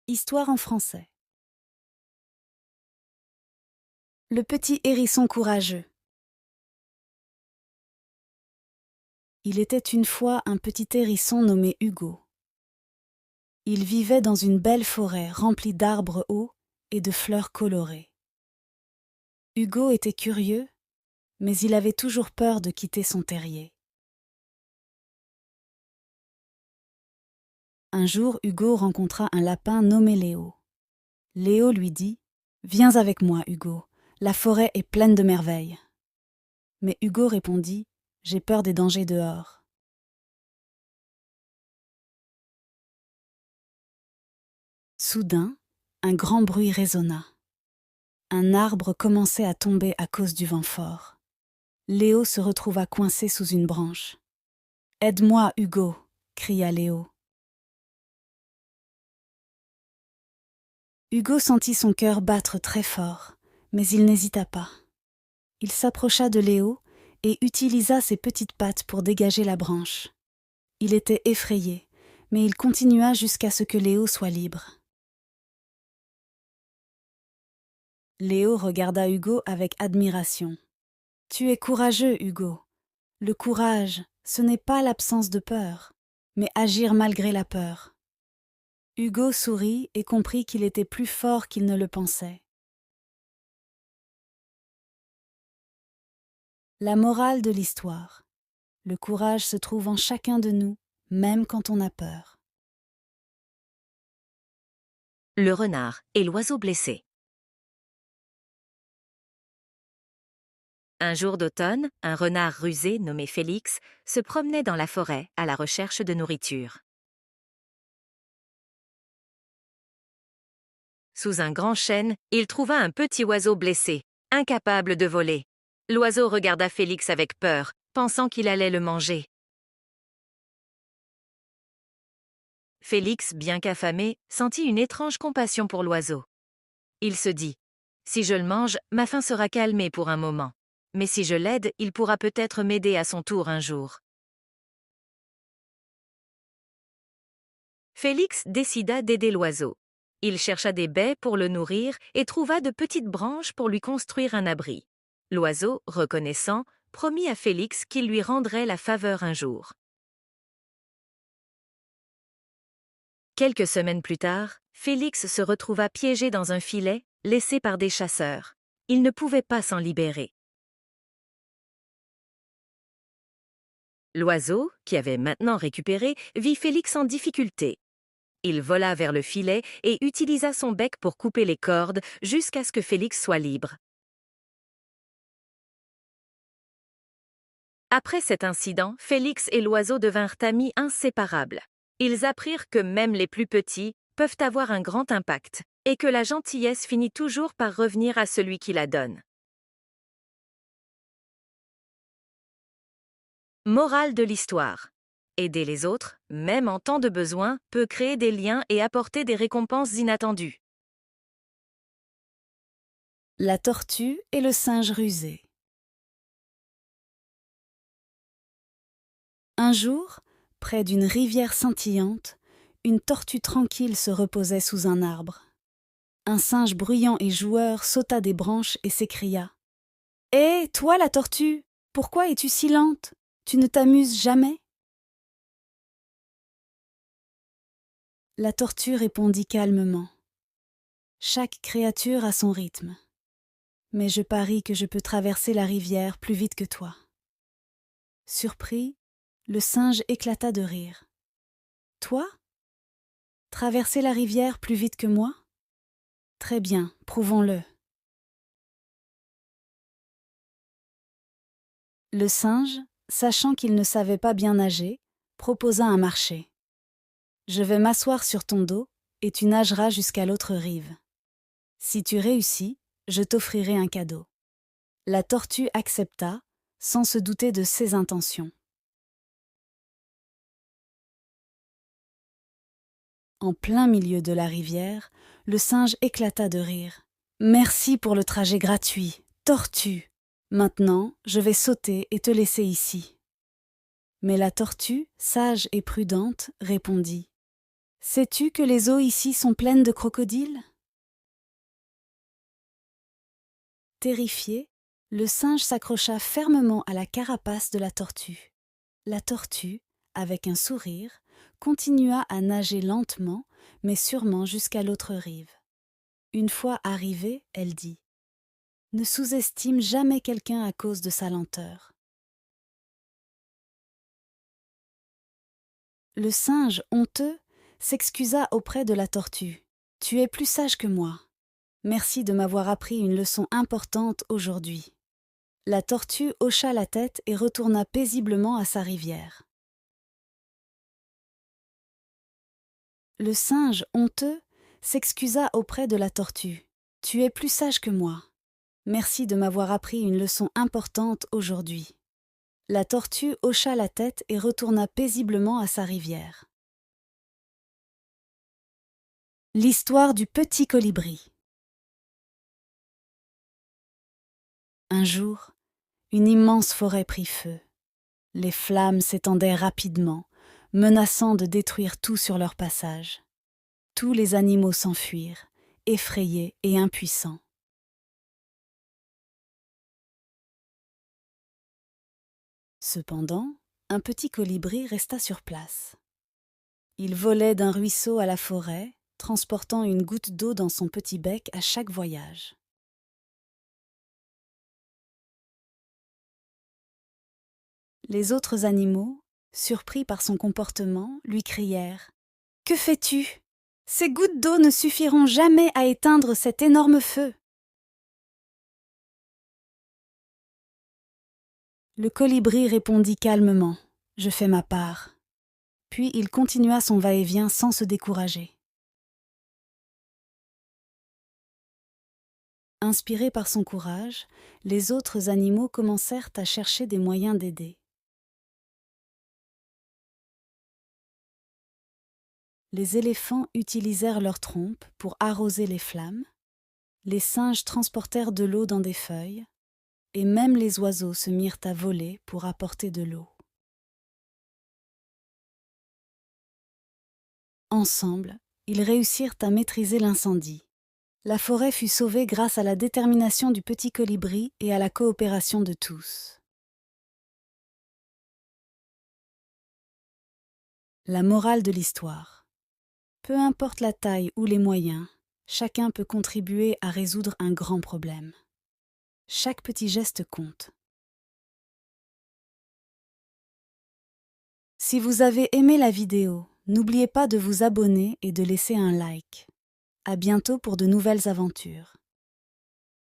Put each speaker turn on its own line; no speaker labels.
Histoire en français. Le petit hérisson courageux. Il était une fois un petit hérisson nommé Hugo. Il vivait dans une belle forêt remplie d'arbres hauts et de fleurs colorées. Hugo était curieux, mais il avait toujours peur de quitter son terrier. Un jour, Hugo rencontra un lapin nommé Léo. Léo lui dit « Viens avec moi, Hugo, la forêt est pleine de merveilles. » Mais Hugo répondit « J'ai peur des dangers dehors. » Soudain, un grand bruit résonna. Un arbre commençait à tomber à cause du vent fort. Léo se retrouva coincé sous une branche. « Aide-moi, Hugo !» cria Léo. Hugo sentit son cœur battre très fort, mais il n'hésita pas. Il s'approcha de Léo et utilisa ses petites pattes pour dégager la branche. Il était effrayé, mais il continua jusqu'à ce que Léo soit libre. Léo regarda Hugo avec admiration. « Tu es courageux, Hugo. Le courage, ce n'est pas l'absence de peur, mais agir malgré la peur. » Hugo sourit et comprit qu'il était plus fort qu'il ne le pensait. La morale de l'histoire. Le courage se trouve en chacun de nous, même quand on a peur.
Le renard et l'oiseau blessé. Un jour d'automne, un renard rusé nommé Félix se promenait dans la forêt à la recherche de nourriture. Sous un grand chêne, il trouva un petit oiseau blessé, incapable de voler. L'oiseau regarda Félix avec peur, pensant qu'il allait le manger. Félix, bien qu'affamé, sentit une étrange compassion pour l'oiseau. Il se dit « Si je le mange, ma faim sera calmée pour un moment. Mais si je l'aide, il pourra peut-être m'aider à son tour un jour. » Félix décida d'aider l'oiseau. Il chercha des baies pour le nourrir et trouva de petites branches pour lui construire un abri. L'oiseau, reconnaissant, promit à Félix qu'il lui rendrait la faveur un jour. Quelques semaines plus tard, Félix se retrouva piégé dans un filet laissé par des chasseurs. Il ne pouvait pas s'en libérer. L'oiseau, qui avait maintenant récupéré, vit Félix en difficulté. Il vola vers le filet et utilisa son bec pour couper les cordes jusqu'à ce que Félix soit libre. Après cet incident, Félix et l'oiseau devinrent amis inséparables. Ils apprirent que même les plus petits peuvent avoir un grand impact et que la gentillesse finit toujours par revenir à celui qui la donne. Morale de l'histoire. Aider les autres, même en temps de besoin, peut créer des liens et apporter des récompenses inattendues.
La tortue et le singe rusé. Un jour, près d'une rivière scintillante, une tortue tranquille se reposait sous un arbre. Un singe bruyant et joueur sauta des branches et s'écria « Hé, toi la tortue, pourquoi es-tu si lente? Tu ne t'amuses jamais ?» La tortue répondit calmement « Chaque créature a son rythme, mais je parie que je peux traverser la rivière plus vite que toi. » Surpris, le singe éclata de rire. « Toi? Traverser la rivière plus vite que moi? Très bien, prouvons-le. » Le singe, sachant qu'il ne savait pas bien nager, proposa un marché. « Je vais m'asseoir sur ton dos et tu nageras jusqu'à l'autre rive. Si tu réussis, je t'offrirai un cadeau. » La tortue accepta, sans se douter de ses intentions. En plein milieu de la rivière, le singe éclata de rire. « Merci pour le trajet gratuit, tortue! Maintenant, je vais sauter et te laisser ici. » Mais la tortue, sage et prudente, répondit « Sais-tu que les eaux ici sont pleines de crocodiles? Terrifié, le singe s'accrocha fermement à la carapace de la tortue. La tortue, avec un sourire, continua à nager lentement, mais sûrement jusqu'à l'autre rive. Une fois arrivée, elle dit : « Ne sous-estime jamais quelqu'un à cause de sa lenteur. » Le singe, honteux, s'excusa auprès de la tortue. « Tu es plus sage que moi. Merci de m'avoir appris une leçon importante aujourd'hui. » La tortue hocha la tête et retourna paisiblement à sa rivière. Le singe, honteux, s'excusa auprès de la tortue. « Tu es plus sage que moi. Merci de m'avoir appris une leçon importante aujourd'hui. » La tortue hocha la tête et retourna paisiblement à sa rivière. L'histoire du petit colibri. Un jour, une immense forêt prit feu. Les flammes s'étendaient rapidement, menaçant de détruire tout sur leur passage. Tous les animaux s'enfuirent, effrayés et impuissants. Cependant, un petit colibri resta sur place. Il volait d'un ruisseau à la forêt, transportant une goutte d'eau dans son petit bec à chaque voyage. Les autres animaux, surpris par son comportement, lui crièrent : « Que fais-tu ? Ces gouttes d'eau ne suffiront jamais à éteindre cet énorme feu. » Le colibri répondit calmement : « Je fais ma part. » Puis il continua son va-et-vient sans se décourager. Inspirés par son courage, les autres animaux commencèrent à chercher des moyens d'aider. Les éléphants utilisèrent leurs trompes pour arroser les flammes, les singes transportèrent de l'eau dans des feuilles, et même les oiseaux se mirent à voler pour apporter de l'eau. Ensemble, ils réussirent à maîtriser l'incendie. La forêt fut sauvée grâce à la détermination du petit colibri et à la coopération de tous. La morale de l'histoire. Peu importe la taille ou les moyens, chacun peut contribuer à résoudre un grand problème. Chaque petit geste compte. Si vous avez aimé la vidéo, n'oubliez pas de vous abonner et de laisser un like. À bientôt pour de nouvelles aventures.